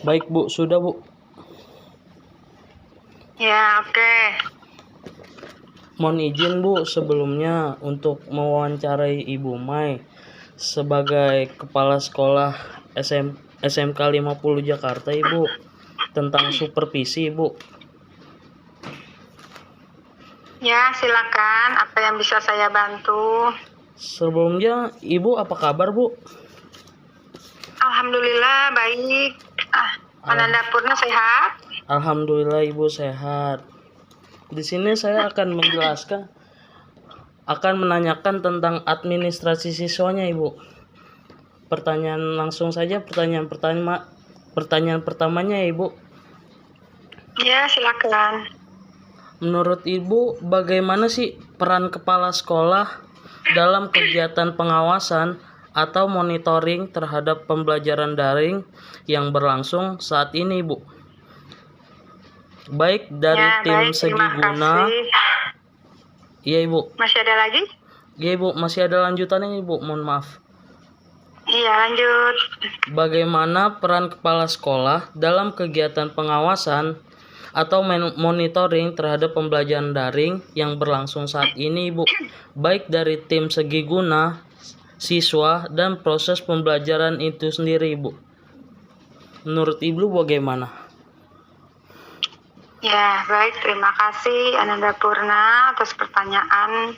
Baik Bu, sudah Bu. Ya, oke. Mohon izin Bu sebelumnya untuk mewawancarai Ibu Mai sebagai Kepala Sekolah SMK 50 Jakarta Ibu tentang supervisi Ibu. Ya, silakan. Apa yang bisa saya bantu? Sebelumnya Ibu apa kabar Bu? Alhamdulillah baik. Ananda Purna sehat? Alhamdulillah Ibu sehat. Di sini saya akan menanyakan tentang administrasi siswanya Ibu. Pertanyaan langsung saja, pertanyaan pertamanya Ibu. Ya, silakan. Menurut Ibu, bagaimana sih peran kepala sekolah dalam kegiatan pengawasan atau monitoring terhadap pembelajaran daring yang berlangsung saat ini, Bu? Baik dari tim Segi Guna. Iya, Ibu. Masih ada lagi? Iya, Ibu. Masih ada lanjutannya, Ibu. Mohon maaf. Iya, lanjut. Bagaimana peran kepala sekolah dalam kegiatan pengawasan atau monitoring terhadap pembelajaran daring yang berlangsung saat ini, Ibu? Baik dari tim Segi Guna, siswa, dan proses pembelajaran itu sendiri, Ibu. Menurut Ibu bagaimana? Ya, baik. Terima kasih Ananda Purna atas pertanyaan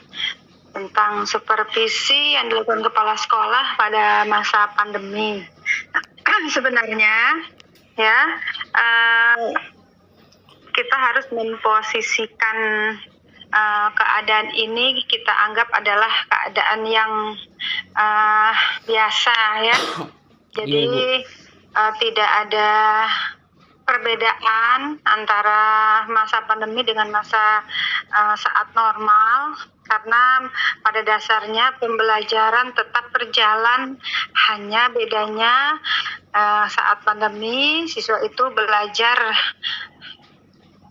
tentang supervisi yang dilakukan kepala sekolah pada masa pandemi. Sebenarnya, ya, kita harus memposisikan keadaan ini kita anggap adalah keadaan yang biasa, ya. Jadi tidak ada perbedaan antara masa pandemi dengan masa saat normal, karena pada dasarnya pembelajaran tetap berjalan, hanya bedanya saat pandemi siswa itu belajar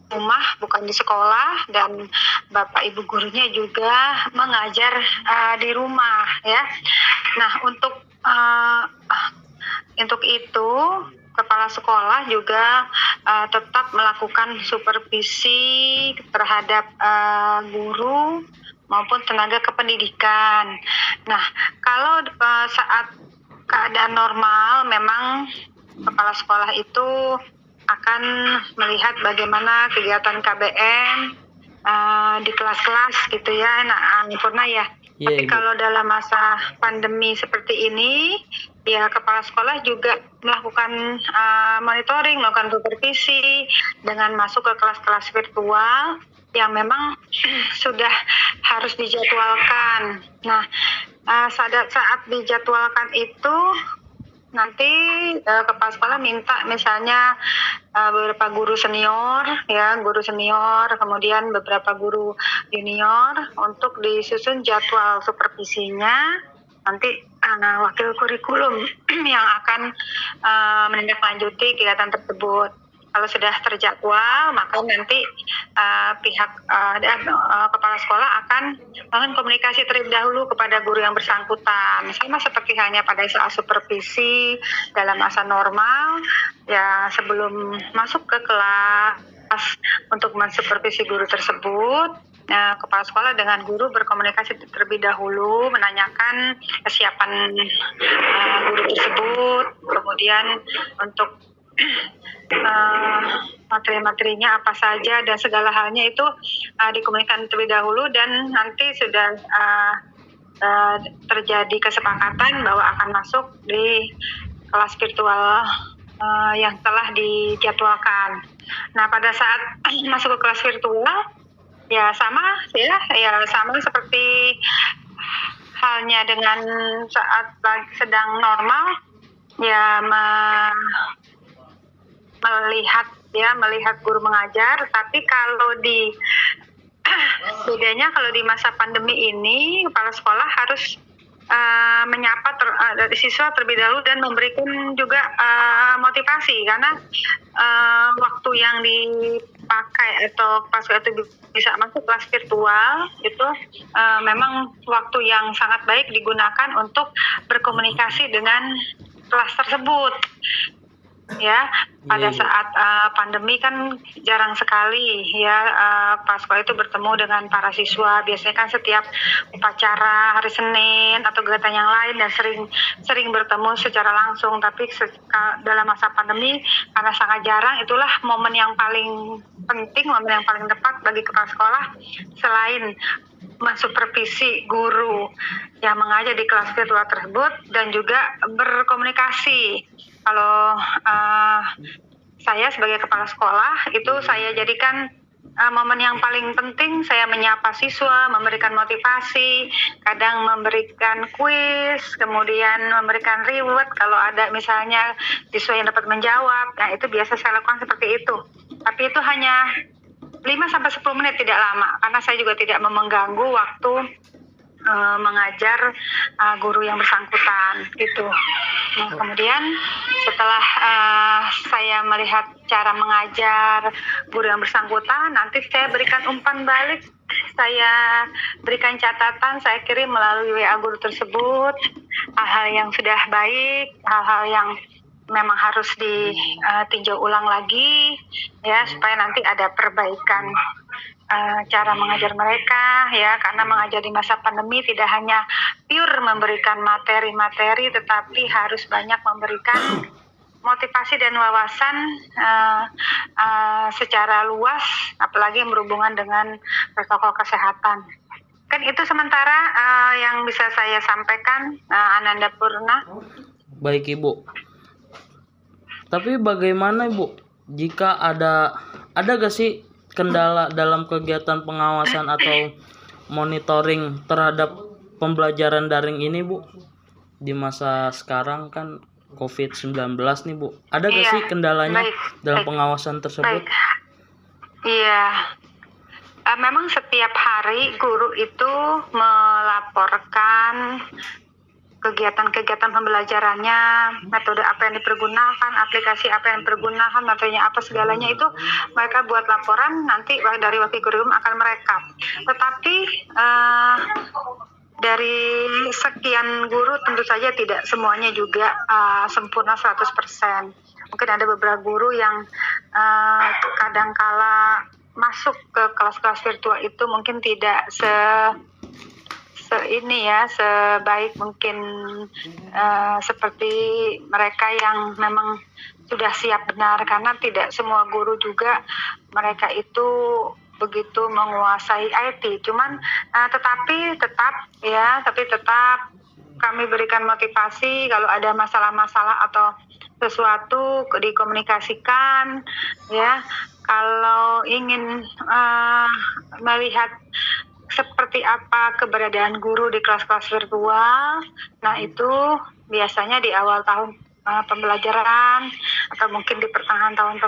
rumah bukan di sekolah, dan bapak ibu gurunya juga mengajar di rumah, ya. Nah, untuk itu kepala sekolah juga tetap melakukan supervisi terhadap guru maupun tenaga kependidikan. Nah, kalau saat keadaan normal memang kepala sekolah itu akan melihat bagaimana kegiatan KBM di kelas-kelas gitu ya, Purna ya. Yeah, Tapi kalau dalam masa pandemi seperti ini, ya kepala sekolah juga melakukan monitoring, melakukan supervisi dengan masuk ke kelas-kelas virtual yang memang sudah harus dijadwalkan. Nah, saat dijadwalkan itu nanti kepala sekolah minta misalnya beberapa guru senior, kemudian beberapa guru junior untuk disusun jadwal supervisinya. Nanti wakil kurikulum yang akan menindaklanjuti kegiatan tersebut. Kalau sudah terjadwal, maka nanti pihak kepala sekolah akan melakukan komunikasi terlebih dahulu kepada guru yang bersangkutan. Sama seperti halnya pada saat supervisi dalam masa normal, ya sebelum masuk ke kelas untuk mensupervisi guru tersebut, kepala sekolah dengan guru berkomunikasi terlebih dahulu, menanyakan kesiapan guru tersebut, kemudian untuk materi-materinya apa saja dan segala halnya itu dikomunikasikan terlebih dahulu, dan nanti sudah terjadi kesepakatan bahwa akan masuk di kelas virtual yang telah dijadwalkan. Nah, pada saat masuk ke kelas virtual ya sama seperti halnya dengan saat sedang normal, ya melihat guru mengajar. Tapi kalau bedanya kalau di masa pandemi ini kepala sekolah harus menyapa siswa terlebih dahulu dan memberikan juga motivasi, karena waktu yang pakai atau pas itu bisa masuk kelas virtual itu memang waktu yang sangat baik digunakan untuk berkomunikasi dengan kelas tersebut. Ya, pada Iya, Ibu. saat pandemi kan jarang sekali ya pas sekolah itu bertemu dengan para siswa. Biasanya kan setiap upacara hari Senin atau kegiatan yang lain dan sering bertemu secara langsung. Tapi dalam masa pandemi karena sangat jarang, itulah momen yang paling penting, momen yang paling tepat bagi kepala sekolah selain mensupervisi guru yang mengajar di kelas virtual tersebut dan juga berkomunikasi. Kalau saya sebagai kepala sekolah itu saya jadikan momen yang paling penting, saya menyapa siswa, memberikan motivasi, kadang memberikan kuis, kemudian memberikan reward kalau ada misalnya siswa yang dapat menjawab. Nah, itu biasa saya lakukan seperti itu. Tapi itu hanya 5-10 menit, tidak lama, karena saya juga tidak mengganggu waktu mengajar guru yang bersangkutan gitu. Nah, kemudian setelah saya melihat cara mengajar guru yang bersangkutan, nanti saya berikan umpan balik, saya berikan catatan, saya kirim melalui WA guru tersebut hal-hal yang sudah baik, hal-hal yang memang harus ditinjau ulang lagi ya, supaya nanti ada perbaikan cara mengajar mereka ya, karena mengajar di masa pandemi tidak hanya pure memberikan materi-materi, tetapi harus banyak memberikan motivasi dan wawasan secara luas, apalagi yang berhubungan dengan protokol kesehatan. Kan itu sementara yang bisa saya sampaikan, Ananda Purna. Baik, Ibu. Tapi bagaimana, Ibu, jika ada gak sih kendala dalam kegiatan pengawasan atau monitoring terhadap pembelajaran daring ini, Bu? Di masa sekarang kan COVID-19 nih, Bu. Ada gak sih kendalanya dalam pengawasan tersebut? Baik. Iya. Memang setiap hari guru itu melaporkan kegiatan-kegiatan pembelajarannya, metode apa yang dipergunakan, aplikasi apa yang dipergunakan, materinya apa, segalanya itu mereka buat laporan, nanti dari wakil kurikulum akan merekap. Tetapi dari sekian guru tentu saja tidak semuanya juga sempurna 100%. Mungkin ada beberapa guru yang kadangkala masuk ke kelas-kelas virtual itu mungkin tidak sebaik mungkin seperti mereka yang memang sudah siap benar, karena tidak semua guru juga mereka itu begitu menguasai IT. Cuman tetapi tetap kami berikan motivasi kalau ada masalah-masalah atau sesuatu dikomunikasikan ya. Kalau ingin melihat seperti apa keberadaan guru di kelas-kelas virtual, nah itu biasanya di awal tahun pembelajaran atau mungkin di pertengahan tahun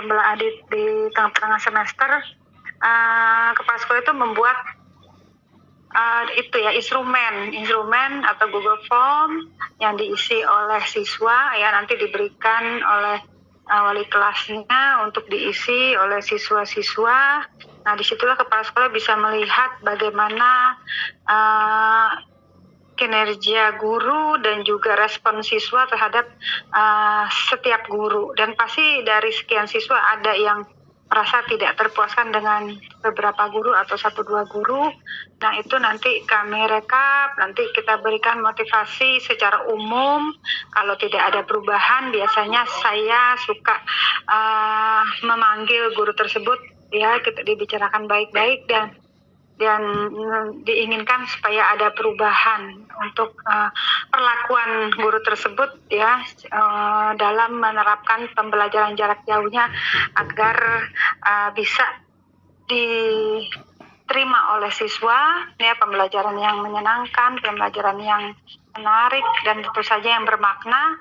di tengah-tengah semester, kepala sekolah itu membuat instrumen atau Google Form yang diisi oleh siswa ya, nanti diberikan oleh wali kelasnya untuk diisi oleh siswa-siswa. Nah, disitulah kepala sekolah bisa melihat bagaimana kinerja guru dan juga respon siswa terhadap setiap guru. Dan pasti dari sekian siswa ada yang merasa tidak terpuaskan dengan beberapa guru atau 1-2 guru. Nah, itu nanti kami rekap, nanti kita berikan motivasi secara umum. Kalau tidak ada perubahan, biasanya saya suka memanggil guru tersebut ya, kita dibicarakan baik-baik dan diinginkan supaya ada perubahan untuk perlakuan guru tersebut ya, dalam menerapkan pembelajaran jarak jauhnya agar bisa diterima oleh siswa ya, pembelajaran yang menyenangkan, pembelajaran yang menarik dan tentu saja yang bermakna.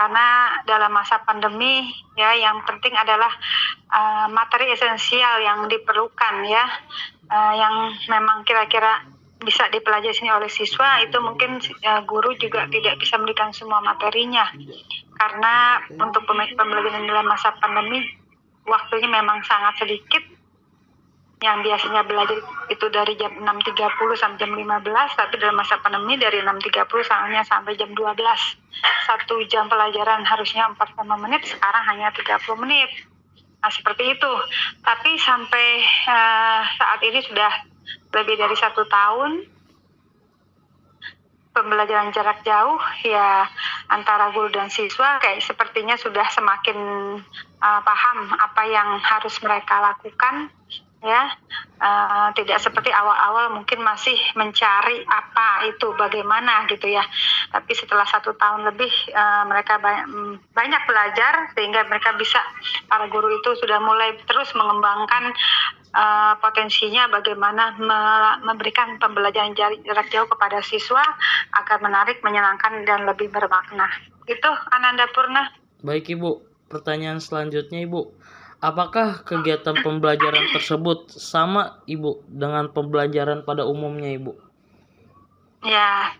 Karena dalam masa pandemi ya, yang penting adalah materi esensial yang diperlukan ya, yang memang kira-kira bisa dipelajari sini oleh siswa, itu mungkin guru juga tidak bisa memberikan semua materinya, karena untuk pembelajaran dalam masa pandemi waktunya memang sangat sedikit yang biasanya belajar itu dari jam 6.30 sampai jam 15, tapi dalam masa pandemi dari 6.30 sampai jam 12. 1 jam pelajaran harusnya 45 menit, sekarang hanya 30 menit. Nah, seperti itu. Tapi sampai saat ini sudah lebih dari 1 tahun pembelajaran jarak jauh, ya antara guru dan siswa kayak sepertinya sudah semakin paham apa yang harus mereka lakukan, ya. Tidak seperti awal-awal mungkin masih mencari apa itu bagaimana gitu ya. Tapi setelah 1 tahun lebih mereka banyak belajar, sehingga mereka bisa, para guru itu sudah mulai terus mengembangkan potensinya bagaimana memberikan pembelajaran jarak jauh kepada siswa agar menarik, menyenangkan, dan lebih bermakna. Itu Ananda Purna. Baik Ibu, pertanyaan selanjutnya Ibu. Apakah kegiatan pembelajaran tersebut sama Ibu dengan pembelajaran pada umumnya Ibu? Ya.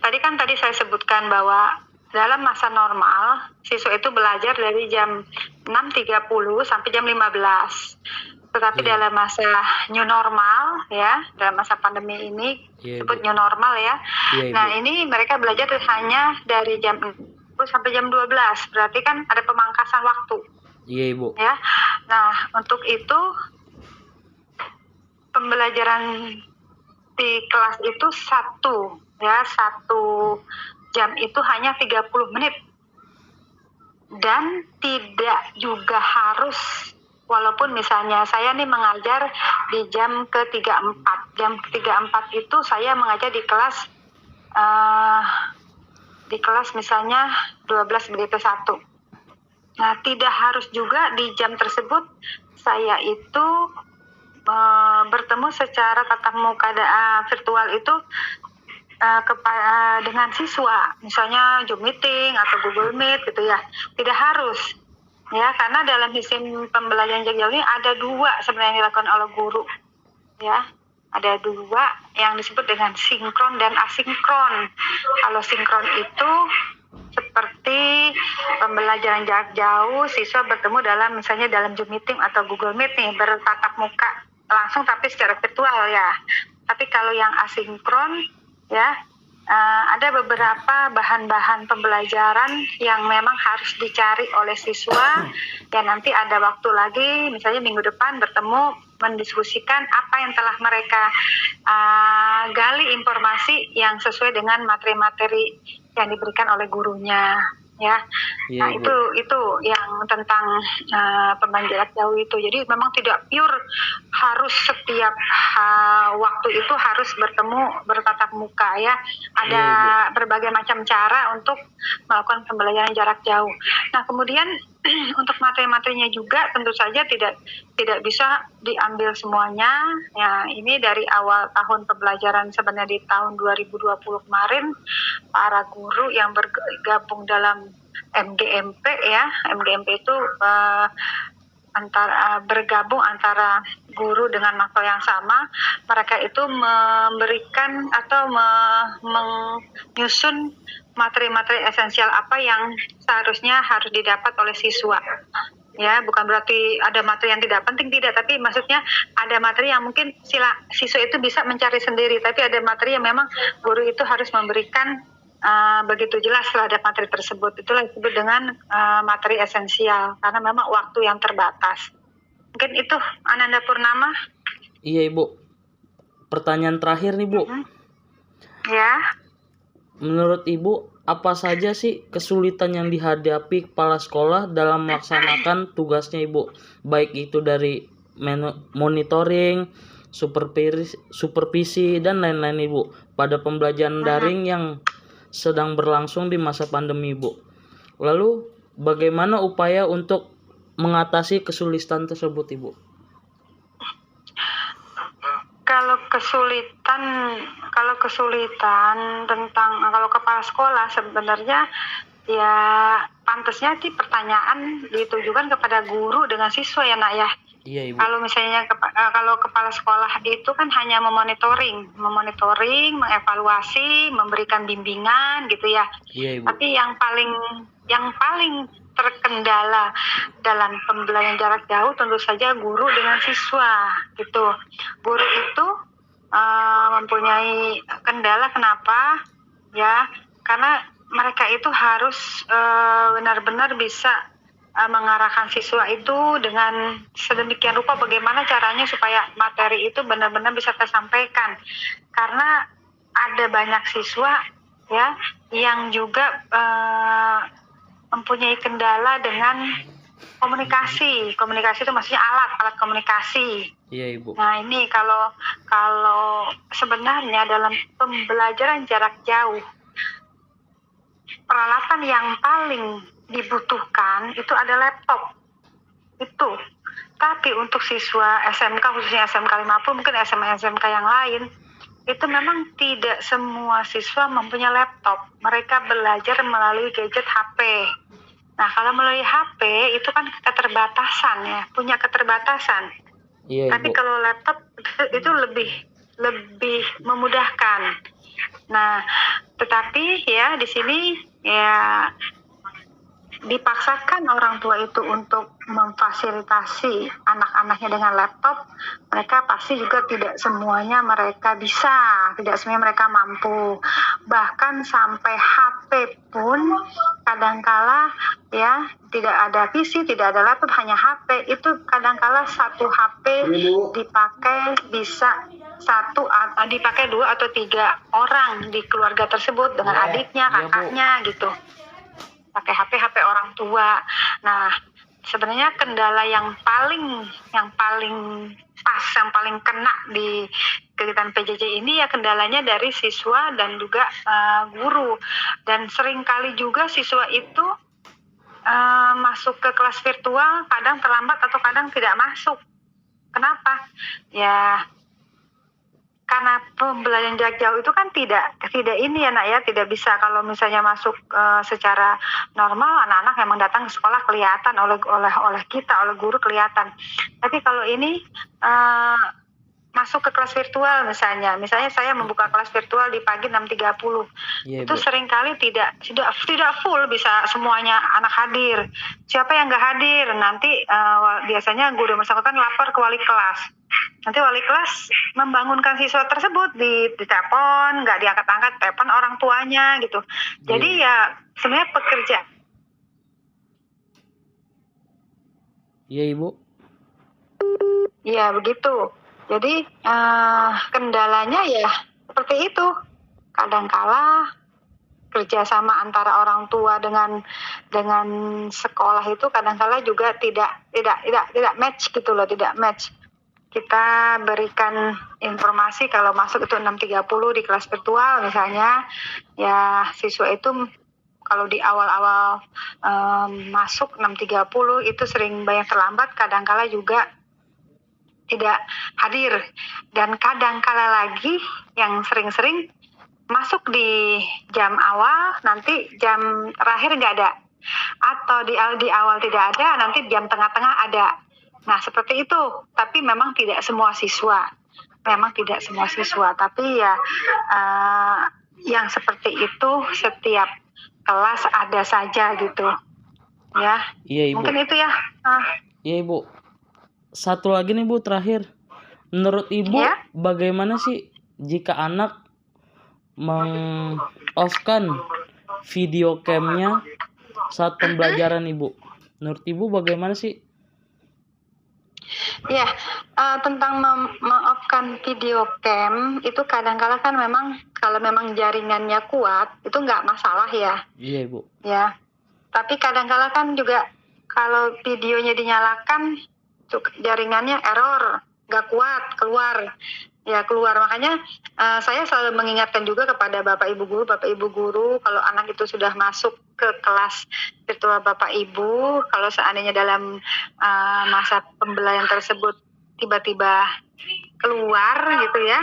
Tadi saya sebutkan bahwa dalam masa normal siswa itu belajar dari jam 6.30 sampai jam 15. Tetapi dalam masa new normal, ya, dalam masa pandemi ini disebut new normal ya. Nah, ini mereka belajar hanya dari jam 10 sampai jam 12. Berarti kan ada pemangkasan waktu. Iya, Ibu. Ya. Nah, untuk itu pembelajaran di kelas itu satu jam itu hanya 30 menit. Dan tidak juga harus, walaupun misalnya saya nih mengajar di jam ke-34. Jam ke-34 itu saya mengajar di kelas misalnya 12 begitu 1. Nah, tidak harus juga di jam tersebut saya itu bertemu secara tatap muka virtual itu dengan siswa, misalnya Zoom meeting atau Google Meet gitu ya. Tidak harus. Ya, karena dalam sistem pembelajaran jarak jauh ini ada 2 sebenarnya yang dilakukan oleh guru. Ya, ada 2 yang disebut dengan sinkron dan asinkron. Kalau sinkron itu seperti pembelajaran jarak jauh, siswa bertemu misalnya dalam Zoom meeting atau Google Meet nih, bertatap muka langsung tapi secara virtual ya. Tapi kalau yang asinkron ya, ada beberapa bahan-bahan pembelajaran yang memang harus dicari oleh siswa, dan nanti ada waktu lagi misalnya minggu depan bertemu mendiskusikan apa yang telah mereka gali informasi yang sesuai dengan materi-materi yang diberikan oleh gurunya ya. Nah, itu yang tentang pembelajaran jarak jauh itu. Jadi memang tidak pure harus setiap waktu itu harus bertatap muka ya. Ada berbagai macam cara untuk melakukan pembelajaran jarak jauh. Nah, kemudian untuk materi-materinya juga tentu saja tidak bisa diambil semuanya. Ya, ini dari awal tahun pembelajaran, sebenarnya di tahun 2020 kemarin para guru yang bergabung dalam MGMP ya. MGMP itu bergabung antara guru dengan mahasiswa yang sama. Mereka itu memberikan atau menyusun materi-materi esensial apa yang seharusnya harus didapat oleh siswa. Ya, bukan berarti ada materi yang tidak penting, tidak, tapi maksudnya ada materi yang mungkin siswa itu bisa mencari sendiri, tapi ada materi yang memang guru itu harus memberikan begitu jelas terhadap materi tersebut. Itulah disebut dengan materi esensial, karena memang waktu yang terbatas. Mungkin itu Ananda Purnama. Iya Ibu. Pertanyaan terakhir nih Bu. Ya. Menurut Ibu, apa saja sih kesulitan yang dihadapi kepala sekolah dalam melaksanakan tugasnya Ibu? Baik itu dari monitoring, supervisi, dan lain-lain Ibu, pada pembelajaran daring yang sedang berlangsung di masa pandemi Ibu. Lalu bagaimana upaya untuk mengatasi kesulitan tersebut Ibu? Kalau kepala sekolah sebenarnya ya pantasnya sih pertanyaan ditujukan kepada guru dengan siswa ya Nak ya. Iya Ibu. Kalau misalnya kalau kepala sekolah itu kan hanya memonitoring, mengevaluasi, memberikan bimbingan gitu ya. Iya Ibu. Tapi yang paling terkendala dalam pembelajaran jarak jauh tentu saja guru dengan siswa gitu. Guru itu mempunyai kendala, kenapa? Ya, karena mereka itu harus benar-benar bisa mengarahkan siswa itu dengan sedemikian rupa bagaimana caranya supaya materi itu benar-benar bisa tersampaikan. Karena ada banyak siswa ya yang juga mempunyai kendala dengan komunikasi. Komunikasi itu maksudnya alat komunikasi. Iya, Ibu. Nah, ini kalau sebenarnya dalam pembelajaran jarak jauh, peralatan yang paling dibutuhkan itu ada laptop. Itu. Tapi untuk siswa SMK, khususnya SMK 50, mungkin SMK yang lain, itu memang tidak semua siswa mempunyai laptop. Mereka belajar melalui gadget HP. Nah, kalau melalui HP itu kan keterbatasan ya, punya keterbatasan. Iya, Tapi Ibu. kalau laptop itu lebih memudahkan. Nah, tetapi ya di sini ya dipaksakan orang tua itu untuk memfasilitasi anak-anaknya dengan laptop, mereka pasti juga tidak semuanya mereka bisa, tidak semuanya mereka mampu. Bahkan sampai HP pun kadangkala ya tidak ada PC, tidak ada laptop, hanya HP. Itu kadangkala satu HP dipakai bisa dipakai 2 atau 3 orang di keluarga tersebut dengan adiknya, kakaknya gitu. Pakai HP orang tua. Nah, sebenarnya kendala yang paling pas, yang paling kena di kegiatan PJJ ini ya kendalanya dari siswa dan juga guru. Dan seringkali juga siswa itu masuk ke kelas virtual kadang terlambat atau kadang tidak masuk. Kenapa? Ya karena pembelajaran jarak jauh itu kan tidak ini ya nak ya, tidak bisa kalau misalnya masuk secara normal, anak-anak memang datang ke sekolah kelihatan oleh kita, oleh guru kelihatan. Tapi kalau ini masuk ke kelas virtual misalnya saya membuka kelas virtual di pagi 6.30, itu seringkali tidak full bisa semuanya anak hadir. Siapa yang nggak hadir nanti biasanya guru bersangkutan lapor ke wali kelas. Nanti wali kelas membangunkan siswa tersebut di telepon, nggak diangkat-angkat telepon orang tuanya gitu. Jadi ya sebenarnya pekerja. Iya, Ibu. Iya begitu. Jadi kendalanya ya seperti itu. Kadangkala kerjasama antara orang tua dengan sekolah itu kadangkala juga tidak match gitu loh, tidak match. Kita berikan informasi kalau masuk itu 6.30 di kelas virtual misalnya, ya siswa itu kalau di awal-awal masuk 6.30 itu sering banyak terlambat, kadangkala juga tidak hadir. Dan kadangkala lagi yang sering-sering masuk di jam awal, nanti jam terakhir nggak ada. Atau di awal tidak ada, nanti jam tengah-tengah ada. Nah, seperti itu. Tapi memang tidak semua siswa. Tapi ya yang seperti itu setiap kelas ada saja gitu. Ya. Iya, Ibu. Mungkin itu ya. Iya, Ibu. Satu lagi nih, Bu, terakhir. Menurut Ibu, bagaimana sih jika anak meng-off-kan video cam-nya saat pembelajaran, Ibu? Menurut Ibu bagaimana sih? Ya, tentang meng-off-kan video cam itu kadang-kala kan memang kalau memang jaringannya kuat itu nggak masalah ya. Iya, Ibu. Ya, tapi kadang-kala kan juga kalau videonya dinyalakan jaringannya error, nggak kuat, keluar. Makanya saya selalu mengingatkan juga kepada Bapak Ibu guru kalau anak itu sudah masuk ke kelas virtual Bapak Ibu, kalau seandainya dalam masa pembelajaran tersebut tiba-tiba keluar gitu ya,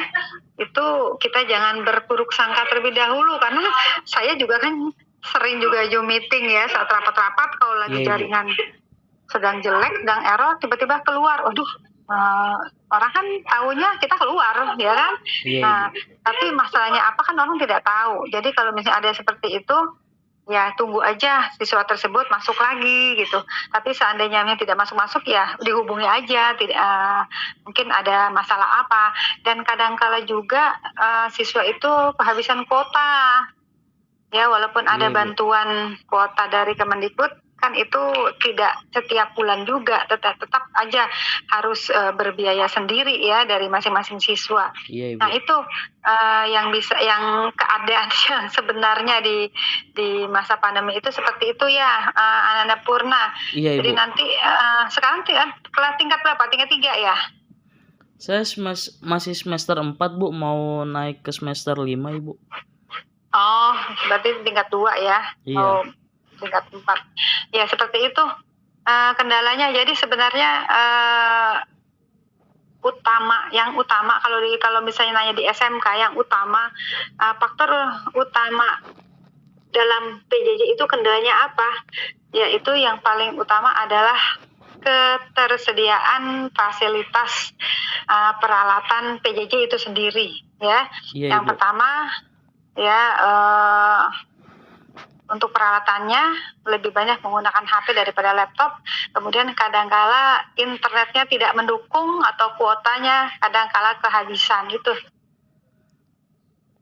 itu kita jangan berburuk sangka terlebih dahulu, karena saya juga kan sering juga Zoom meeting ya saat rapat-rapat, kalau lagi jaringan sedang jelek, sedang error, tiba-tiba keluar. Waduh, orang kan tahunya kita keluar, ya kan? Nah, tapi masalahnya apa kan orang tidak tahu. Jadi kalau misalnya ada seperti itu, ya tunggu aja siswa tersebut masuk lagi gitu. Tapi seandainya yang tidak masuk ya dihubungi aja, tidak mungkin ada masalah apa. Dan kadangkala juga siswa itu kehabisan kuota. Ya, walaupun ada Iya, Ibu. bantuan kuota dari Kemendikbud, kan itu tidak setiap bulan juga, tetap aja harus berbiaya sendiri ya dari masing-masing siswa. Iya, Ibu. Nah, itu yang keadaan yang sebenarnya di masa pandemi itu seperti itu ya, Ananda Purna. Iya, Jadi Ibu. nanti sekarang kelas tingkat berapa? Tingkat 3 ya? Saya masih semester 4, Bu, mau naik ke semester 5, Ibu. Oh, berarti tingkat 2 ya? Iya. Oh, tingkat 4. Ya, seperti itu kendalanya. Jadi sebenarnya yang utama kalau misalnya nanya di SMK, yang utama faktor utama dalam PJJ itu kendalanya apa? Yaitu yang paling utama adalah ketersediaan fasilitas peralatan PJJ itu sendiri ya. Iya, Yang Ibu. pertama ya untuk peralatannya lebih banyak menggunakan HP daripada laptop. Kemudian kadangkala internetnya tidak mendukung atau kuotanya kadangkala kehabisan gitu.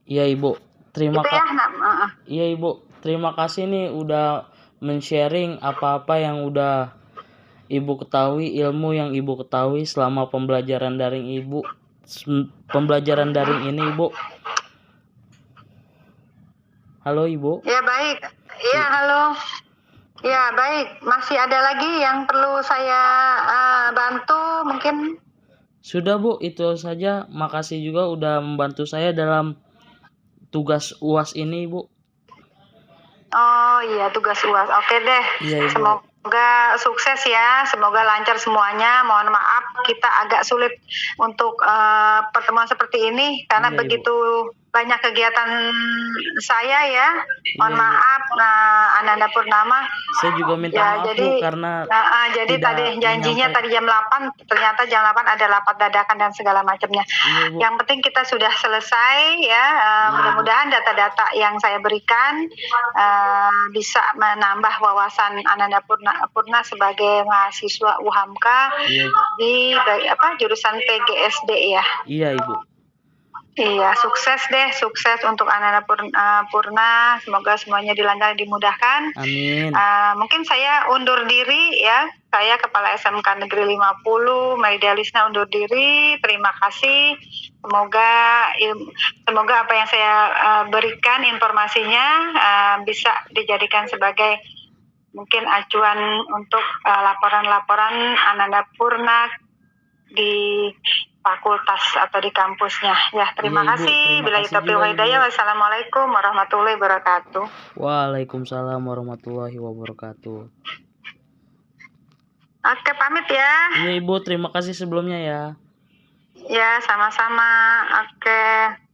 Iya, Ibu. Gitu ya. Iya, Ibu. Terima kasih nih udah men-sharing apa-apa yang udah Ibu ketahui, ilmu yang Ibu ketahui selama pembelajaran daring Ibu. Pembelajaran daring ini, Ibu. Halo, Ibu. Ya, baik. Iya, halo. Ya, baik. Masih ada lagi yang perlu saya bantu mungkin? Sudah, Bu, itu saja. Makasih juga udah membantu saya dalam tugas UAS ini, Bu. Oh iya, tugas UAS. Oke deh. Iya, Ibu. Semoga sukses ya, semoga lancar semuanya. Mohon maaf kita agak sulit untuk pertemuan seperti ini karena Iya, Ibu. begitu banyak kegiatan saya ya. Mohon Iya, Ibu. maaf, Ananda Purnama. Saya juga minta Ya, maaf, jadi Bu, karena jadi tidak tadi janjinya menyampai- tadi jam 8, ternyata jam 8 ada rapat dadakan dan segala macamnya. Iya, Bu. Yang penting kita sudah selesai ya. Mudah-mudahan data-data yang saya berikan bisa menambah wawasan Ananda Purna sebagai mahasiswa UHAMKA Iya, Bu. di jurusan PGSD ya. Iya, Ibu. Iya, sukses untuk Ananda Purna. Semoga semuanya dilancarkan, dimudahkan. Amin. Mungkin saya undur diri ya. Saya Kepala SMK Negeri 50, Maida Lisna undur diri. Terima kasih. Semoga apa yang saya berikan informasinya bisa dijadikan sebagai mungkin acuan untuk laporan-laporan Ananda Purna di fakultas atau di kampusnya. Ya, terima Iya, Ibu. kasih. Terima Bila kasih taufiq juga, wal hidayah. Ibu. Wassalamualaikum warahmatullahi wabarakatuh. Waalaikumsalam warahmatullahi wabarakatuh. Oke, pamit ya. Iya, Ibu. Terima kasih sebelumnya ya. Ya, sama-sama. Oke.